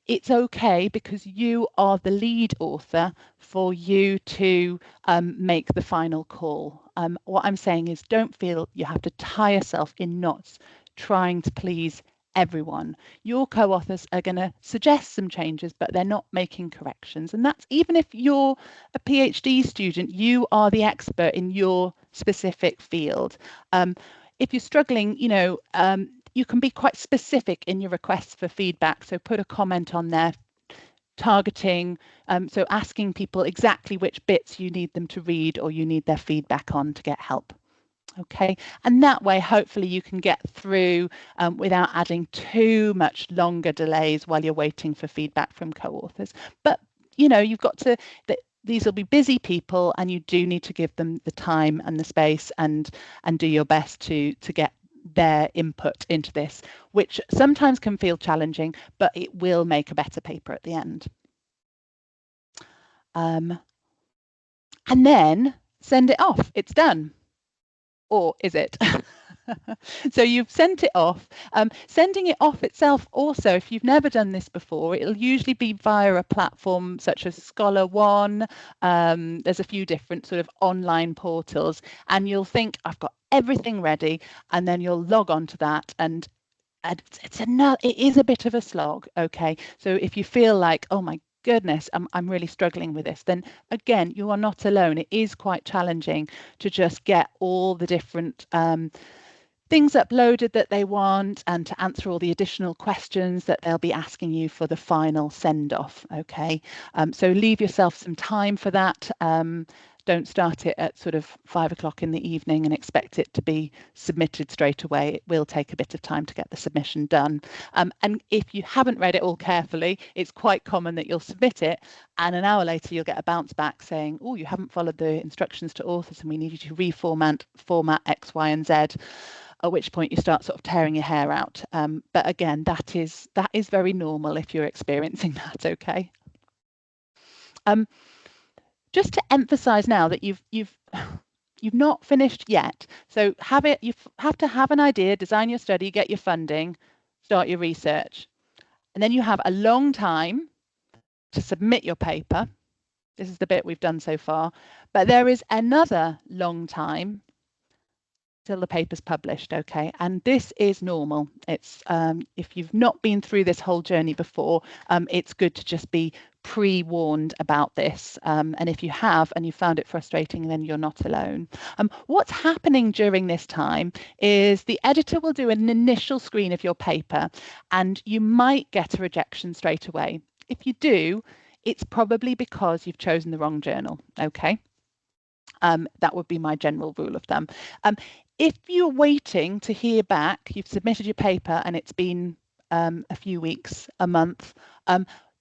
it's okay, because you are the lead author, for you to make the final call. What I'm saying is, don't feel you have to tie yourself in knots trying to please everyone. Your co-authors are going to suggest some changes, but they're not making corrections. And that's even if you're a PhD student, you are the expert in your specific field. If you're struggling, you can be quite specific in your requests for feedback. So put a comment on there targeting, so asking people exactly which bits you need them to read or you need their feedback on to get help. Okay, and that way hopefully you can get through without adding too much longer delays while you're waiting for feedback from co-authors. But you've got to, these will be busy people, and you do need to give them the time and the space and do your best to get their input into this, which sometimes can feel challenging, but it will make a better paper at the end. And then send it off. It's done. Or is it? So you've sent it off. Sending it off itself also, if you've never done this before, it'll usually be via a platform such as Scholar One. There's a few different sort of online portals, and you'll think, I've got everything ready, and then you'll log on to that, and it is a bit of a slog. Okay, so if you feel like, oh my goodness, I'm really struggling with this, then again, you are not alone. It is quite challenging to just get all the different things uploaded that they want and to answer all the additional questions that they'll be asking you for the final send off. Okay, so leave yourself some time for that. Don't start it at sort of 5 o'clock in the evening and expect it to be submitted straight away. It will take a bit of time to get the submission done. And if you haven't read it all carefully, it's quite common that you'll submit it and an hour later you'll get a bounce back saying, oh, you haven't followed the instructions to authors and we need you to reformat X, Y, and Z. At which point you start sort of tearing your hair out. But again, that is very normal if you're experiencing that. Okay. Just to emphasize now that you've not finished yet. So you have to have an idea, design your study, get your funding, start your research. And then you have a long time to submit your paper. This is the bit we've done so far. But there is another long time till the paper's published. Okay, and this is normal. It's if you've not been through this whole journey before, it's good to just be pre-warned about this, and if you have and you found it frustrating, then you're not alone. What's happening during this time is the editor will do an initial screen of your paper and you might get a rejection straight away. If you do, it's probably because you've chosen the wrong journal. Okay, that would be my general rule of thumb. If you're waiting to hear back, you've submitted your paper and it's been a few weeks, a month,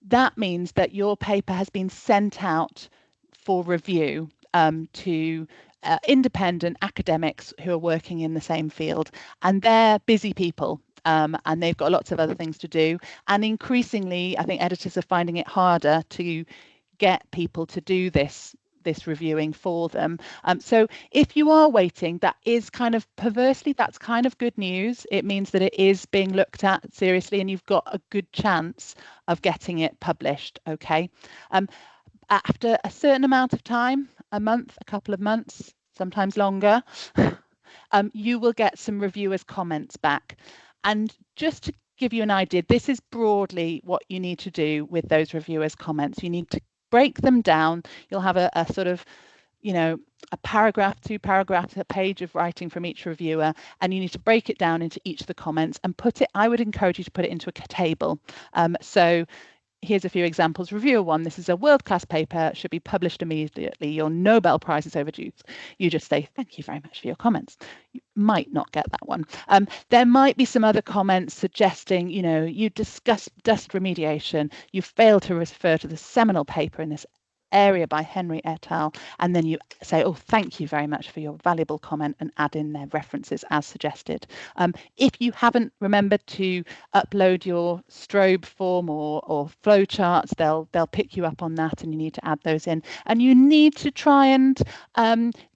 that means that your paper has been sent out for review to independent academics who are working in the same field, and they're busy people. And they've got lots of other things to do. And increasingly, I think editors are finding it harder to get people to do this reviewing for them. So if you are waiting, that is kind of perversely, that's kind of good news. It means that it is being looked at seriously and you've got a good chance of getting it published. Okay. After a certain amount of time, a month, a couple of months, sometimes longer, you will get some reviewers' comments back. And just to give you an idea, this is broadly what you need to do with those reviewers' comments. You need to break them down. You'll have a sort of, a paragraph, 2 paragraphs, a page of writing from each reviewer, and you need to break it down into each of the comments and put it, I would encourage you to put it into a table. So here's a few examples. Reviewer 1, this is a world-class paper, should be published immediately. Your Nobel Prize is overdue. You just say, thank you very much for your comments. You might not get that one. There might be some other comments suggesting, you discussed dust remediation, you failed to refer to the seminal paper in this area by Henry et al. And then you say, oh, thank you very much for your valuable comment, and add in their references as suggested. If you haven't remembered to upload your strobe form or flow charts, they'll pick you up on that, and you need to add those in. And you need to try and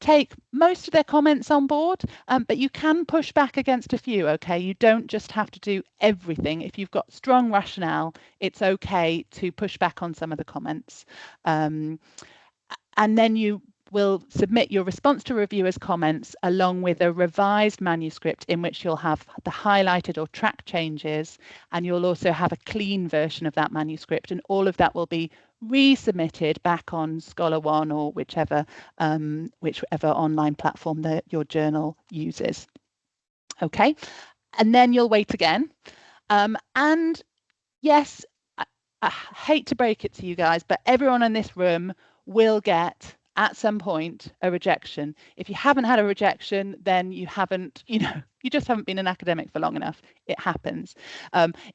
take most of their comments on board, but you can push back against a few. Okay, you don't just have to do everything. If you've got strong rationale, it's okay to push back on some of the comments. And then you will submit your response to reviewers' comments along with a revised manuscript in which you'll have the highlighted or track changes, and you'll also have a clean version of that manuscript, and all of that will be resubmitted back on Scholar One or whichever online platform that your journal uses. Okay, and then you'll wait again. And yes, I hate to break it to you guys, but everyone in this room will get at some point a rejection. If you haven't had a rejection, then you haven't, you just haven't been an academic for long enough. It happens.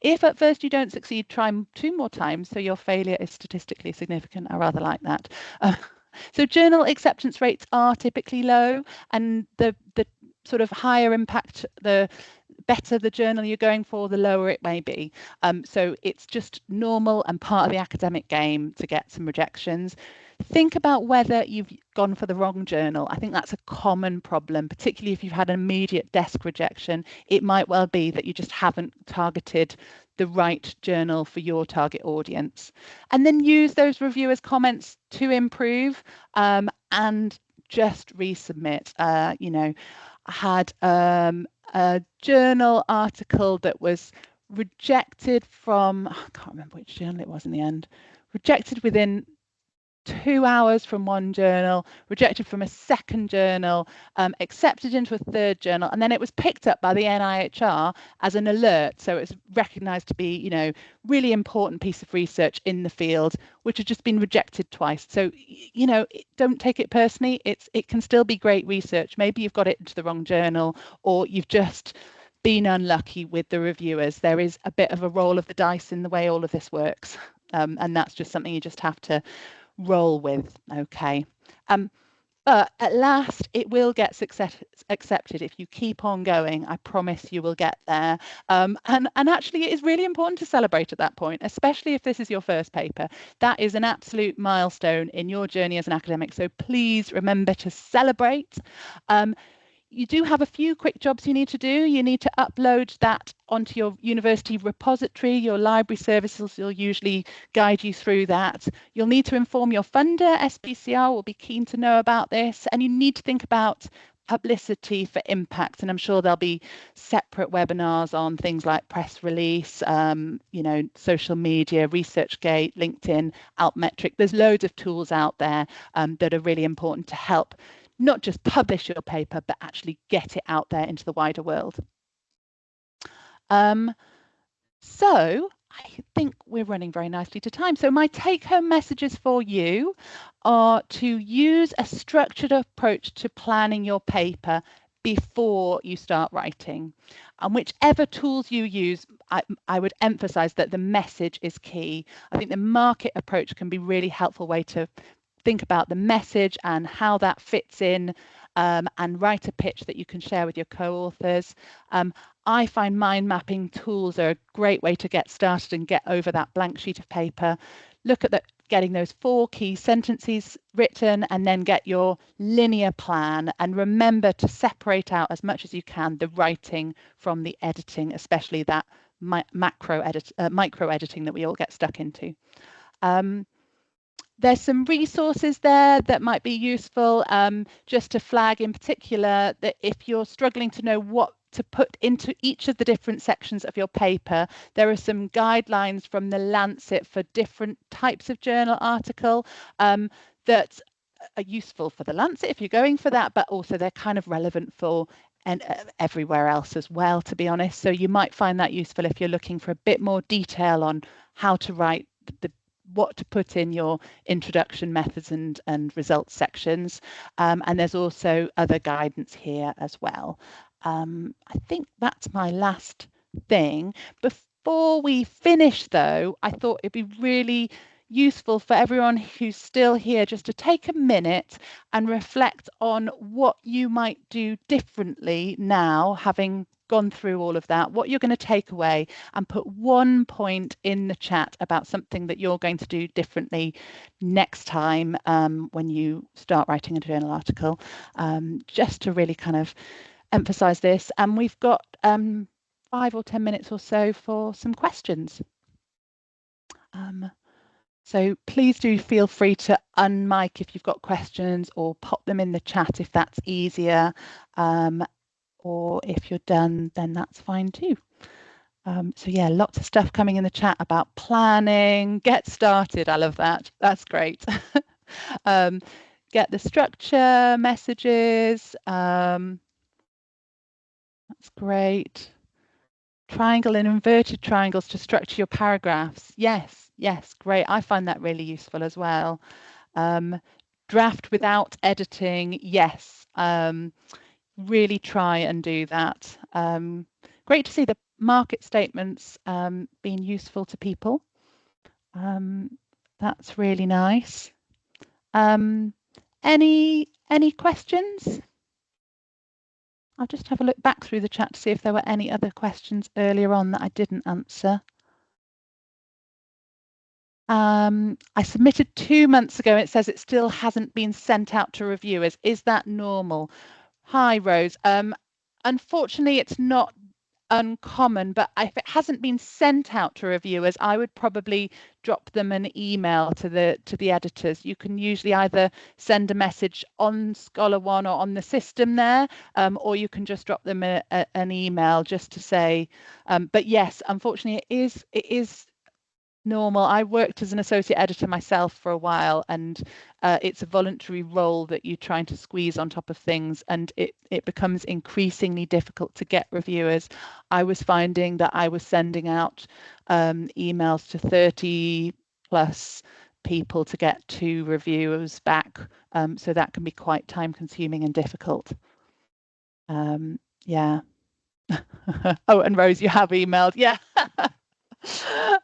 If at first you don't succeed, try 2 more times so your failure is statistically significant. I rather like that. So journal acceptance rates are typically low, and the sort of higher impact, the better the journal you're going for, the lower it may be. So it's just normal and part of the academic game to get some rejections. Think about whether you've gone for the wrong journal. I think that's a common problem, particularly if you've had an immediate desk rejection. It might well be that you just haven't targeted the right journal for your target audience. And then use those reviewers' comments to improve, and just resubmit. I had a journal article that was rejected from, I can't remember which journal it was in the end, rejected within 2 hours from one journal, rejected from a second journal, accepted into a third journal, and then it was picked up by the NIHR as an alert. So it's recognised to be, you know, really important piece of research in the field, which had just been rejected twice. So, you know, don't take it personally. It can still be great research. Maybe you've got it into the wrong journal, or you've just been unlucky with the reviewers. There is a bit of a roll of the dice in the way all of this works, and that's just something you just have to roll with. Okay, but at last it will get accepted if you keep on going. I promise you will get there. And actually it is really important to celebrate at that point, especially if this is your first paper. That is an absolute milestone in your journey as an academic, so please remember to celebrate. You do have a few quick jobs you need to do. You need to upload that onto your university repository. Your library services will usually guide you through that. You'll need to inform your funder. SPCR will be keen to know about this. And you need to think about publicity for impact. And I'm sure there'll be separate webinars on things like press release, you know, social media, ResearchGate, LinkedIn, Altmetric. There's loads of tools out there that are really important to help not just publish your paper, but actually get it out there into the wider world. So I think we're running very nicely to time. So my take-home messages for you are to use a structured approach to planning your paper before you start writing. And whichever tools you use, I would emphasize that the message is key. I think the market approach can be a really helpful way to think about the message and how that fits in, and write a pitch that you can share with your co-authors. I find mind mapping tools are a great way to get started and get over that blank sheet of paper. Look at getting those 4 key sentences written, and then get your linear plan, and remember to separate out as much as you can the writing from the editing, especially that micro editing that we all get stuck into. There's some resources there that might be useful, just to flag in particular that if you're struggling to know what to put into each of the different sections of your paper, there are some guidelines from the Lancet for different types of journal article that are useful for the Lancet if you're going for that, but also they're kind of relevant for everywhere else as well, to be honest. So you might find that useful if you're looking for a bit more detail on how to write what to put in your introduction, methods and results sections. And there's also other guidance here as well. I think that's my last thing. Before we finish though, I thought it'd be really useful for everyone who's still here just to take a minute and reflect on what you might do differently now, having gone through all of that, what you're going to take away, and put 1 point in the chat about something that you're going to do differently next time when you start writing a journal article, just to really kind of emphasize this. And we've got 5 or 10 minutes or so for some questions. So please do feel free to unmic if you've got questions, or pop them in the chat if that's easier. Or if you're done, then that's fine too. So yeah, lots of stuff coming in the chat about planning. Get started. I love that. That's great. Get the structure messages. That's great. Triangle and inverted triangles to structure your paragraphs. Yes, great. I find that really useful as well. Draft without editing. Yes. Really try and do that. Great to see the market statements being useful to people. That's really nice. Any questions? I'll just have a look back through the chat to see if there were any other questions earlier on that I didn't answer. I submitted 2 months ago. It says it still hasn't been sent out to reviewers. Is that normal? Hi, Rose. Unfortunately, it's not uncommon, but if it hasn't been sent out to reviewers, I would probably drop them an email to the editors. You can usually either send a message on Scholar One or on the system there, or you can just drop them an email just to say. But yes, unfortunately, it is normal. I worked as an associate editor myself for a while, and it's a voluntary role that you're trying to squeeze on top of things, and it becomes increasingly difficult to get reviewers. I was finding that I was sending out emails to 30 plus people to get 2 reviewers back, so that can be quite time consuming and difficult. Yeah. Oh, and Rose, you have emailed. Yeah.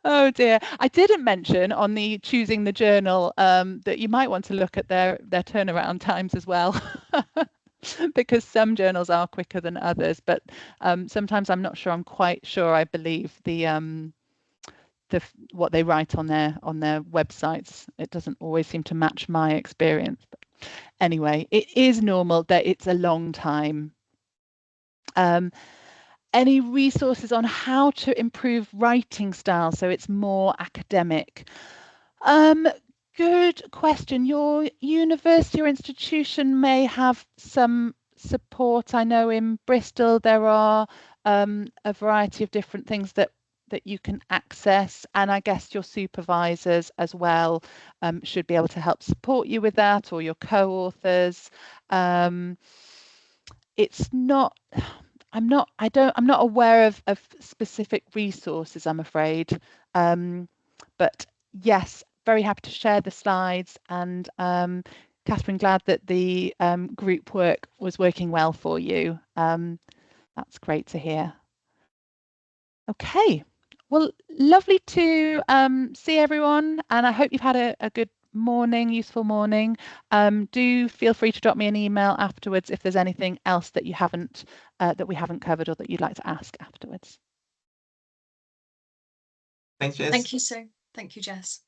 Oh dear, I didn't mention on the choosing the journal that you might want to look at their turnaround times as well, because some journals are quicker than others, but sometimes I'm not sure. I'm quite sure I believe the what they write on their websites. It doesn't always seem to match my experience. But anyway, it is normal that it's a long time. Any resources on how to improve writing style so it's more academic? Good question. Your university or institution may have some support. I know in Bristol there are a variety of different things that you can access, and I guess your supervisors as well should be able to help support you with that, or your co-authors. It's not. I'm not aware of specific resources, I'm afraid. But yes, very happy to share the slides, and Catherine, glad that the group work was working well for you. That's great to hear. Okay, well, lovely to see everyone, and I hope you've had a good morning, useful morning. Do feel free to drop me an email afterwards if there's anything else that you haven't that we haven't covered or that you'd like to ask afterwards. Thanks, Jess. Thank you, Sue. Thank you, Jess.